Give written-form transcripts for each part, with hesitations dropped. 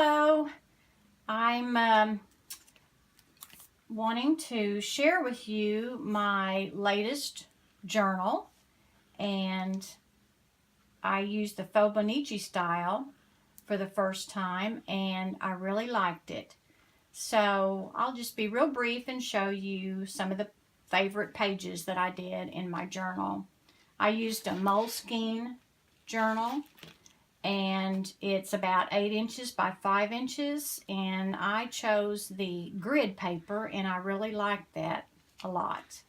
Hello, I'm wanting to share with you my latest journal, and I used the Fauxbonichi style for the first time and I really liked it. So I'll just be real brief and show you some of the favorite pages that I did in my journal. I used a Moleskine journal, and it's about 8 inches by 5 inches, and I chose the grid paper and I really liked that a lot.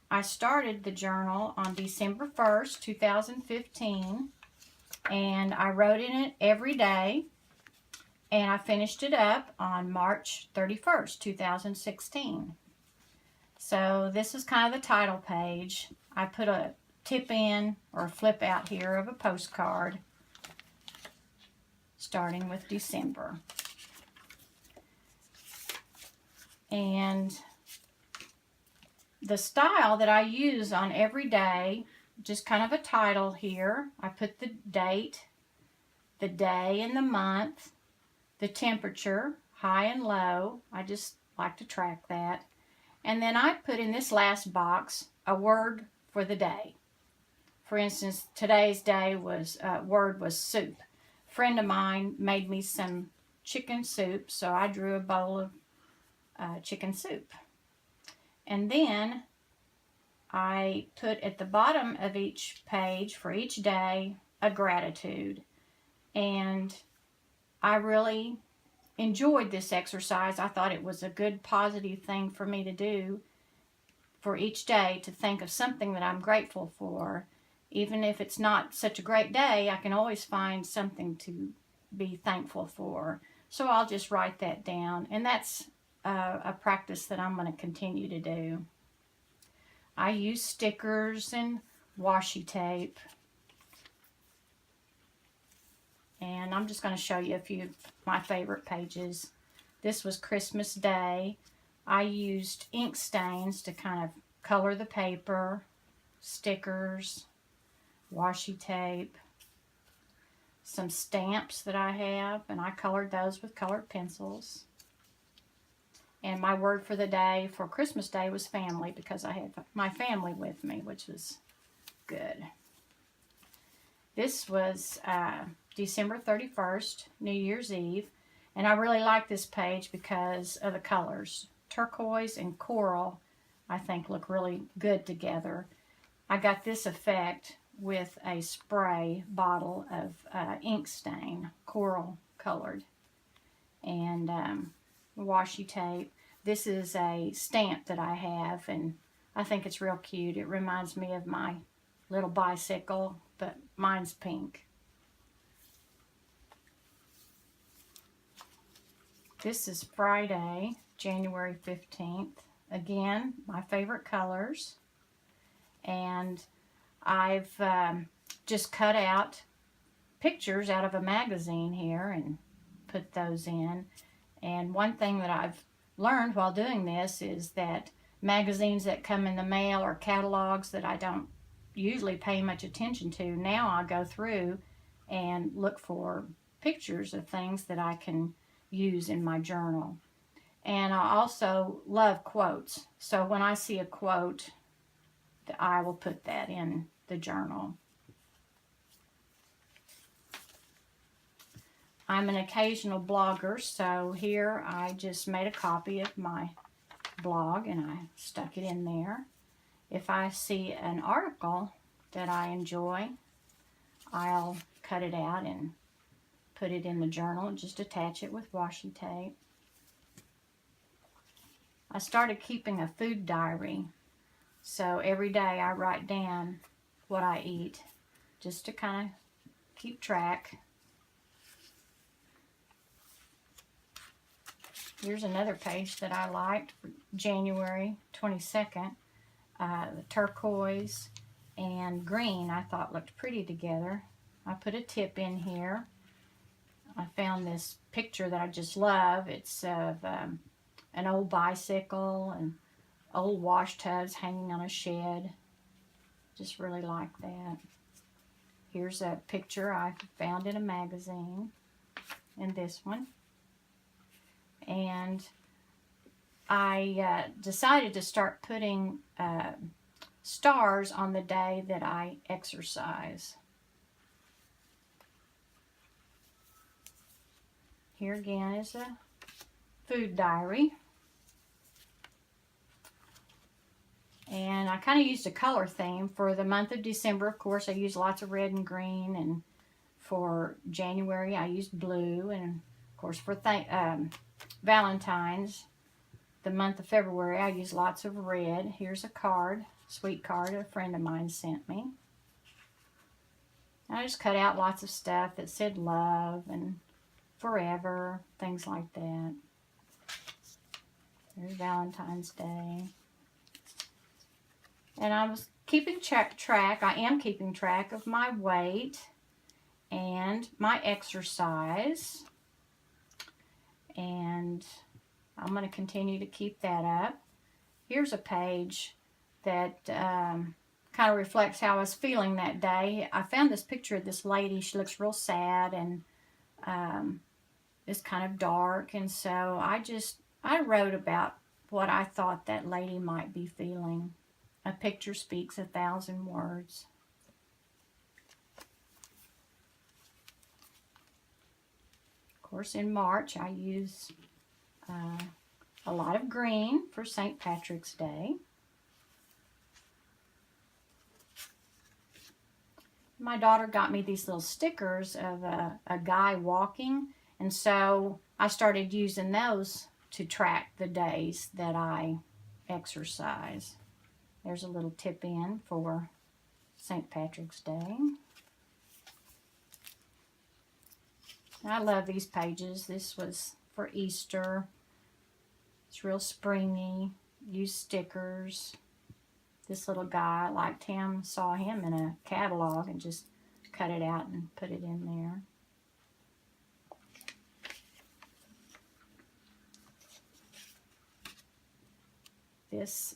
I started the journal on December 1st, 2015, and I wrote in it every day, and I finished it up on March 31st, 2016. So this is kind of the title page. I put a tip in or a flip out here of a postcard starting with December. And the style that I use on every day, just kind of a title here. I put the date, the day and the month, the temperature, high and low. I just like to track that. And then I put in this last box a word for the day. For instance, today's day was word was soup. A friend of mine made me some chicken soup, so I drew a bowl of chicken soup. And then I put at the bottom of each page for each day a gratitude. And I really enjoyed this exercise. I thought it was a good positive thing for me to do for each day, to think of something that I'm grateful for. Even if it's not such a great day, I can always find something to be thankful for. So I'll just write that down, and that's a practice that I'm going to continue to do. I use stickers and washi tape, and I'm just going to show you a few of my favorite pages. This was Christmas Day. I used ink stains to kind of color the paper, stickers, washi tape, some stamps that I have, and I colored those with colored pencils. And my word for the day for Christmas Day was family, because I had my family with me, which was good. This was December 31st, New Year's Eve, and I really like this page because of the colors. Turquoise and coral, I think, look really good together. I got this effect with a spray bottle of ink stain, coral colored, and washi tape. This is a stamp that I have, and I think it's real cute. It reminds me of my little bicycle, but mine's pink. This is Friday, January 15th. Again, my favorite colors. And I've just cut out pictures out of a magazine here and put those in. And one thing that I've learned while doing this is that magazines that come in the mail or catalogs that I don't usually pay much attention to, now I go through and look for pictures of things that I can use in my journal. And I also love quotes. So when I see a quote, I will put that in the journal. I'm an occasional blogger, so here I just made a copy of my blog and I stuck it in there. If I see an article that I enjoy, I'll cut it out and put it in the journal and just attach it with washi tape. I started keeping a food diary, so every day I write down what I eat just to kind of keep track. Here's another page that I liked for January 22nd. The turquoise and green I thought looked pretty together. I put a tip in here. I found this picture that I just love. It's of an old bicycle and old wash tubs hanging on a shed. Just really like that. Here's a picture I found in a magazine. in this one. And I decided to start putting stars on the day that I exercise. Here again is a food diary. And I kind of used a color theme for the month of December. Of course, I used lots of red and green. And for January, I used blue. And of course, for Valentine's, the month of February, I used lots of red. Here's a card, sweet card a friend of mine sent me. I just cut out lots of stuff that said love and forever, things like that. There's Valentine's Day. And I was keeping I am keeping track of my weight and my exercise. And I'm going to continue to keep that up. Here's a page that kind of reflects how I was feeling that day. I found this picture of this lady. She looks real sad and it's kind of dark. And so I wrote about what I thought that lady might be feeling. A picture speaks 1,000 words. Of course, in March, I use a lot of green for St. Patrick's Day. My daughter got me these little stickers of a guy walking, and so I started using those to track the days that I exercise. There's a little tip in for St. Patrick's Day. I love these pages. This was for Easter. It's real springy. Use stickers. This little guy, I liked him, saw him in a catalog and just cut it out and put it in there. This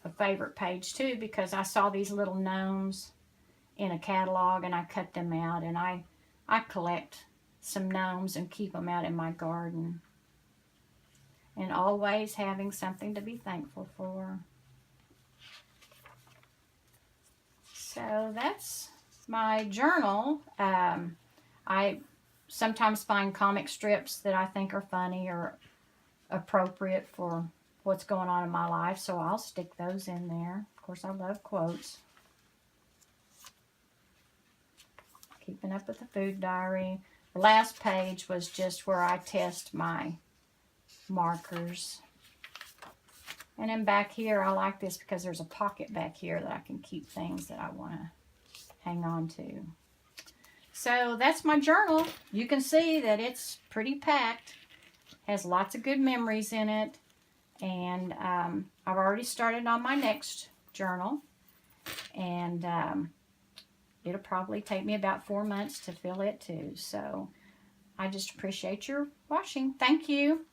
a favorite page too, because I saw these little gnomes in a catalog and I cut them out, and I collect some gnomes and keep them out in my garden. And always having something to be thankful for. So that's my journal. I sometimes find comic strips that I think are funny or appropriate for what's going on in my life, so I'll stick those in there. Of course, I love quotes. Keeping up with the food diary. The last page was just where I test my markers. And then back here, I like this because there's a pocket back here that I can keep things that I want to hang on to. So that's my journal. You can see that it's pretty packed. Has lots of good memories in it. And I've already started on my next journal. And it'll probably take me about 4 months to fill it too. So I just appreciate your watching. Thank you.